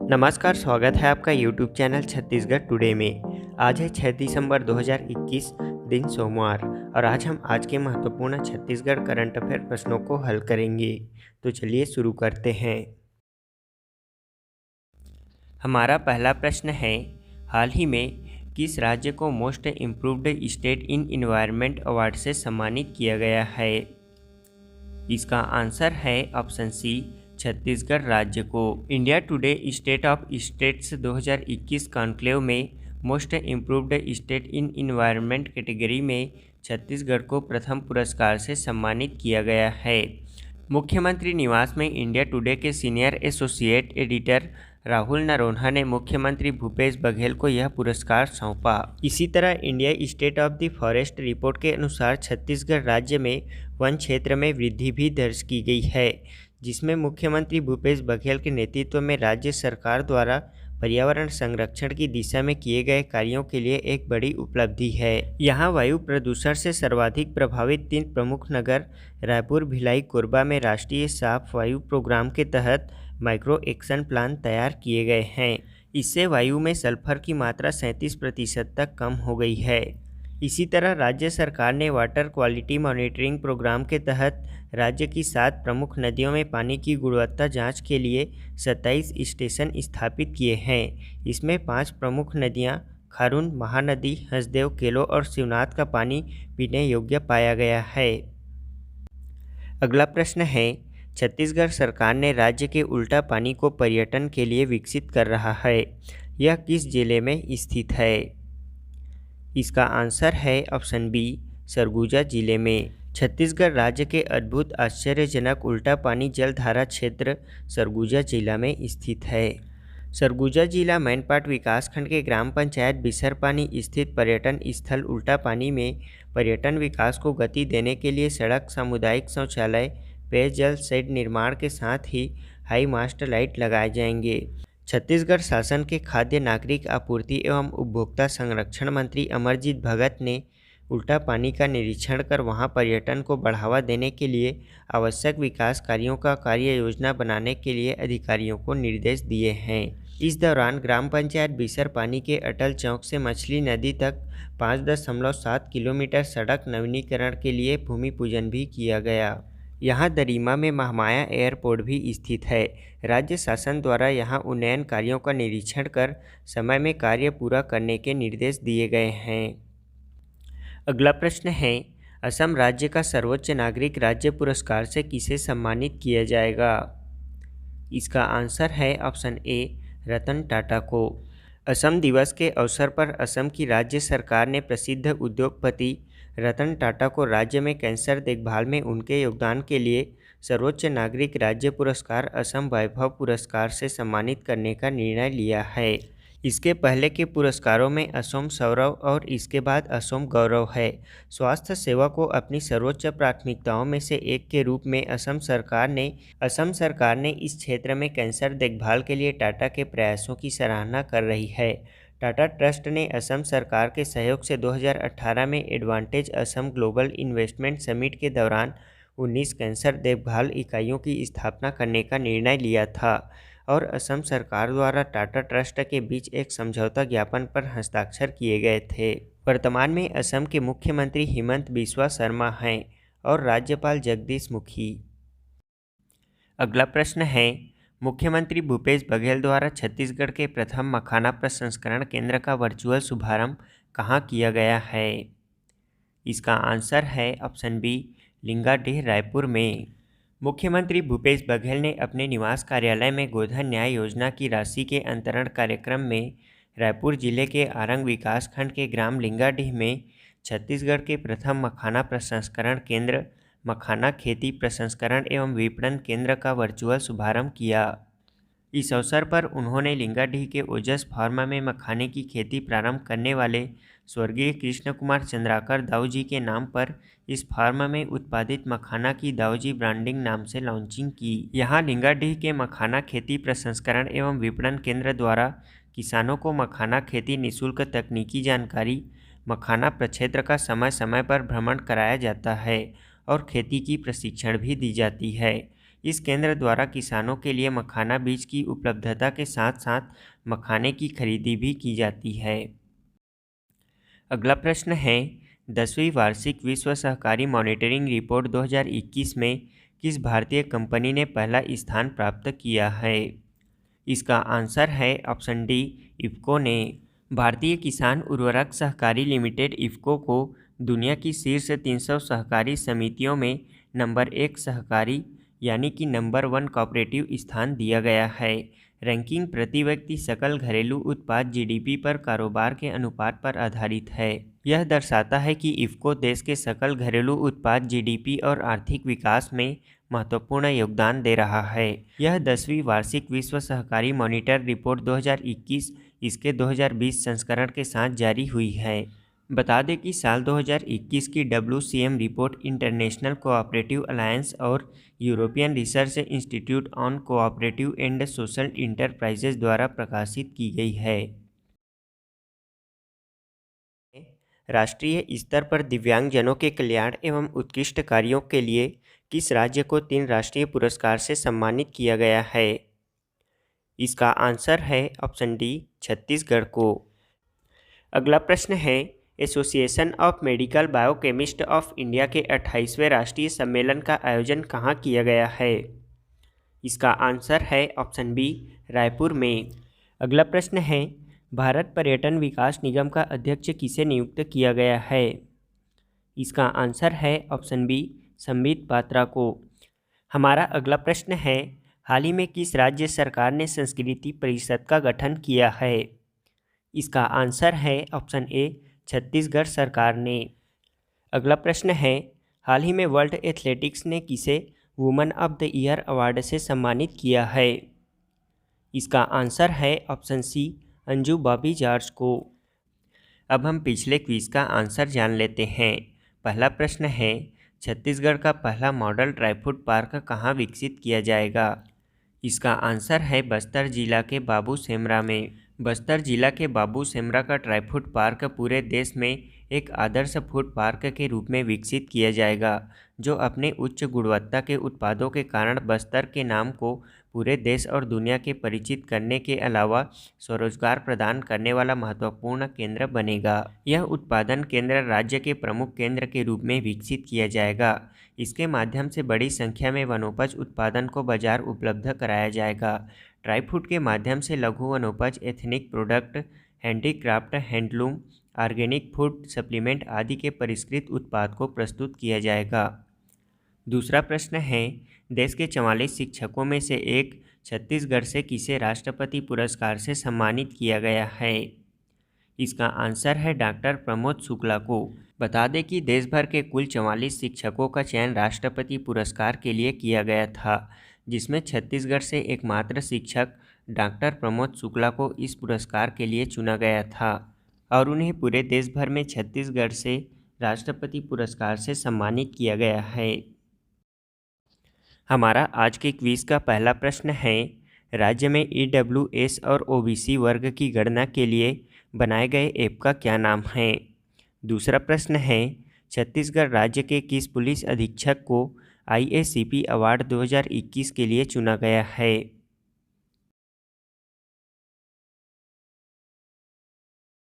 नमस्कार, स्वागत है आपका यूट्यूब चैनल छत्तीसगढ़ टुडे में। आज है 6 दिसंबर 2021, दिन सोमवार, और आज के महत्वपूर्ण छत्तीसगढ़ करंट अफेयर प्रश्नों को हल करेंगे। तो चलिए शुरू करते हैं। हमारा पहला प्रश्न है, हाल ही में किस राज्य को most improved state in environment award से सम्मानित किया गया है? इसका आंसर है ऑप्शन सी, छत्तीसगढ़ राज्य को। India today state of states 2021 conclave में most improved state in environment category में छत्तीसगढ़ को प्रथम पुरस्कार से सम्मानित किया गया है। मुख्यमंत्री निवास में इंडिया टुडे के senior associate editor Rahul Noronha ने मुख्यमंत्री भूपेश बघेल को यह पुरस्कार सौंपा। इसी तरह India state of the forest report के अनुसार छत्तीसगढ़ राज्य में वन क्षेत्र में वृद्धि भी दर्ज की गई है, जिसमें मुख्यमंत्री भूपेश बघेल के नेतृत्व में राज्य सरकार द्वारा पर्यावरण संरक्षण की दिशा में किए गए कार्यों के लिए एक बड़ी उपलब्धि है। यहाँ वायु प्रदूषण से सर्वाधिक प्रभावित 3 प्रमुख नगर रायपुर, भिलाई, कोरबा में राष्ट्रीय साफ वायु प्रोग्राम के तहत माइक्रो एक्शन प्लान तैयार किए गए हैं। इससे वायु में सल्फर की मात्रा 37% तक कम हो गई है। इसी तरह राज्य सरकार ने वाटर क्वालिटी मॉनिटरिंग प्रोग्राम के तहत राज्य की 7 प्रमुख नदियों में पानी की गुणवत्ता जांच के लिए 27 स्टेशन स्थापित किए हैं। इसमें 5 प्रमुख नदियां खारून, महानदी, हसदेव, केलो और शिवनाथ का पानी पीने योग्य पाया गया है। अगला प्रश्न है, छत्तीसगढ़ सरकार ने राज्य के उल्टा पानी को पर्यटन के लिए विकसित कर रहा है। यह किस जिले में स्थित है? इसका आंसर है ऑप्शन बी, सरगुजा जिले में। छत्तीसगढ़ राज्य के अद्भुत आश्चर्यजनक उल्टा पानी जलधारा क्षेत्र सरगुजा जिला में स्थित है। सरगुजा जिला मैनपाट विकासखंड के ग्राम पंचायत बिसरपानी स्थित पर्यटन स्थल उल्टा पानी में पर्यटन विकास को गति देने के लिए सड़क, सामुदायिक शौचालय, पेयजल शेड निर्माण के साथ ही हाई मास्ट लाइट लगाए जाएंगे। छत्तीसगढ़ शासन के खाद्य नागरिक आपूर्ति एवं उपभोक्ता संरक्षण मंत्री अमरजीत भगत ने उल्टा पानी का निरीक्षण कर वहां पर्यटन को बढ़ावा देने के लिए आवश्यक विकास कार्यों का कार्य योजना बनाने के लिए अधिकारियों को निर्देश दिए हैं। इस दौरान ग्राम पंचायत बिसरपानी के अटल चौक से मछली नदी तक 5.7 किलोमीटर सड़क नवीनीकरण के लिए भूमि पूजन भी किया गया। यहाँ दरिमा में महामाया एयरपोर्ट भी स्थित है। राज्य शासन द्वारा यहाँ उन्नयन कार्यों का निरीक्षण कर समय में कार्य पूरा करने के निर्देश दिए गए हैं। अगला प्रश्न है, असम राज्य का सर्वोच्च नागरिक राज्य पुरस्कार से किसे सम्मानित किया जाएगा? इसका आंसर है ऑप्शन ए, रतन टाटा को। असम दिवस के अवसर पर असम की राज्य सरकार ने प्रसिद्ध उद्योगपति रतन टाटा को राज्य में कैंसर देखभाल में उनके योगदान के लिए सर्वोच्च नागरिक राज्य पुरस्कार असम वैभव पुरस्कार से सम्मानित करने का निर्णय लिया है। इसके पहले के पुरस्कारों में असम सौरव और इसके बाद असम गौरव है। स्वास्थ्य सेवा को अपनी सर्वोच्च प्राथमिकताओं में से एक के रूप में असम सरकार ने इस क्षेत्र में कैंसर देखभाल के लिए टाटा के प्रयासों की सराहना कर रही है। टाटा ट्रस्ट ने असम सरकार के सहयोग से 2018 में advantage Assam global investment summit के दौरान 19 कैंसर देखभाल इकाइयों की स्थापना करने का निर्णय लिया था और असम सरकार द्वारा टाटा ट्रस्ट के बीच एक समझौता ज्ञापन पर हस्ताक्षर किए गए थे। वर्तमान में असम के मुख्यमंत्री हिमंत बिस्वा शर्मा हैं और राज्यपाल जगदीश मुखी। अगला प्रश्न है, मुख्यमंत्री भूपेश बघेल द्वारा छत्तीसगढ़ के प्रथम मखाना प्रसंस्करण केंद्र का वर्चुअल शुभारंभ कहाँ किया गया है? इसका आंसर है ऑप्शन बी, लिंगाडीह, रायपुर में। मुख्यमंत्री भूपेश बघेल ने अपने निवास कार्यालय में गोधन न्याय योजना की राशि के अंतरण कार्यक्रम में रायपुर जिले के आरंग विकासखंड के ग्राम लिंगाडीह में छत्तीसगढ़ के प्रथम मखाना प्रसंस्करण केंद्र मखाना खेती प्रसंस्करण एवं विपणन केंद्र का वर्चुअल शुभारंभ किया। इस अवसर पर उन्होंने लिंगाडीह के ओजस फार्मा में मखाने की खेती प्रारंभ करने वाले स्वर्गीय कृष्ण कुमार चंद्राकर दाऊजी के नाम पर इस फार्म में उत्पादित मखाना की दाऊजी ब्रांडिंग नाम से लॉन्चिंग की। यहाँ लिंगाडीह के मखाना खेती प्रसंस्करण एवं विपणन केंद्र द्वारा किसानों को मखाना खेती निःशुल्क तकनीकी जानकारी, मखाना प्रक्षेत्र का समय समय पर भ्रमण कराया जाता है और खेती की प्रशिक्षण भी दी जाती है। इस केंद्र द्वारा किसानों के लिए मखाना बीज की उपलब्धता के साथ साथ मखाने की खरीदी भी की जाती है। अगला प्रश्न है, 10वीं वार्षिक विश्व सहकारी मॉनिटरिंग रिपोर्ट 2021 में किस भारतीय कंपनी ने पहला स्थान प्राप्त किया है? इसका आंसर है ऑप्शन डी, इफ़को ने। भारतीय किसान उर्वरक सहकारी लिमिटेड इफ़को को दुनिया की शीर्ष 300 सहकारी समितियों में नंबर 1 सहकारी यानी कि नंबर 1 कोऑपरेटिव स्थान दिया गया है। रैंकिंग प्रति व्यक्ति सकल घरेलू उत्पाद जीडीपी पर कारोबार के अनुपात पर आधारित है। यह दर्शाता है कि इफ़को देश के सकल घरेलू उत्पाद जीडीपी और आर्थिक विकास में महत्वपूर्ण योगदान दे रहा है। यह 10वीं वार्षिक विश्व सहकारी मॉनिटर रिपोर्ट 2021 इसके 2020 संस्करण के साथ जारी हुई है। बता दें कि साल 2021 की WCM report international cooperative alliance और European research institute on cooperative and social enterprises द्वारा प्रकाशित की गई है। राष्ट्रीय स्तर पर दिव्यांगजनों के कल्याण एवं उत्कृष्ट कार्यों के लिए किस राज्य को 3 राष्ट्रीय पुरस्कार से सम्मानित किया गया है? इसका आंसर है ऑप्शन डी, छत्तीसगढ़ को। अगला प्रश्न है, association of medical biochemist of India के 28वें राष्ट्रीय सम्मेलन का आयोजन कहाँ किया गया है? इसका आंसर है ऑप्शन बी, रायपुर में। अगला प्रश्न है, भारत पर्यटन विकास निगम का अध्यक्ष किसे नियुक्त किया गया है? इसका आंसर है ऑप्शन बी, संबित पात्रा को। हमारा अगला प्रश्न है, हाल ही में किस राज्य सरकार ने संस्कृति परिषद का गठन किया है? इसका आंसर है ऑप्शन ए, छत्तीसगढ़ सरकार ने। अगला प्रश्न है, हाल ही में वर्ल्ड एथलेटिक्स ने किसे women of the year award से सम्मानित किया है? इसका आंसर है ऑप्शन सी, अंजू बॉबी जॉर्ज को। अब हम पिछले क्विज का आंसर जान लेते हैं। पहला प्रश्न है, छत्तीसगढ़ का पहला मॉडल ड्राई फ्रूट पार्क कहाँ विकसित किया जाएगा? इसका आंसर है बस्तर जिला के बाबू सेमरा में। बस्तर जिला के बाबू सेमरा का ड्राई फ्रूट पार्क पूरे देश में एक आदर्श फूड पार्क के रूप में विकसित किया जाएगा, जो अपने उच्च गुणवत्ता के उत्पादों के कारण बस्तर के नाम को पूरे देश और दुनिया के परिचित करने के अलावा स्वरोजगार प्रदान करने वाला महत्वपूर्ण केंद्र बनेगा। यह उत्पादन केंद्र राज्य के प्रमुख केंद्र के रूप में विकसित किया जाएगा। इसके माध्यम से बड़ी संख्या में वनोपज उत्पादन को बाजार उपलब्ध कराया जाएगा। ड्राई फ्रूट के माध्यम से लघु वनोपज, ethnic product, handicraft, handloom, organic food supplement आदि के परिष्कृत उत्पाद को प्रस्तुत किया जाएगा। दूसरा प्रश्न है, देश के 44 शिक्षकों में से एक छत्तीसगढ़ से किसे राष्ट्रपति पुरस्कार से सम्मानित किया गया है? इसका आंसर है डॉक्टर प्रमोद शुक्ला को। बता दें कि देश भर के कुल 44 शिक्षकों का चयन राष्ट्रपति पुरस्कार के लिए किया गया था, जिसमें छत्तीसगढ़ से एकमात्र शिक्षक डॉक्टर प्रमोद शुक्ला को इस पुरस्कार के लिए चुना गया था और उन्हें पूरे देश भर में छत्तीसगढ़ से राष्ट्रपति पुरस्कार से सम्मानित किया गया है। हमारा आज के क्विज का पहला प्रश्न है, राज्य में EWS और OBC वर्ग की गणना के लिए बनाए गए ऐप का क्या नाम है? दूसरा प्रश्न है, छत्तीसगढ़ राज्य के किस पुलिस अधीक्षक को IACP अवार्ड 2021 के लिए चुना गया है?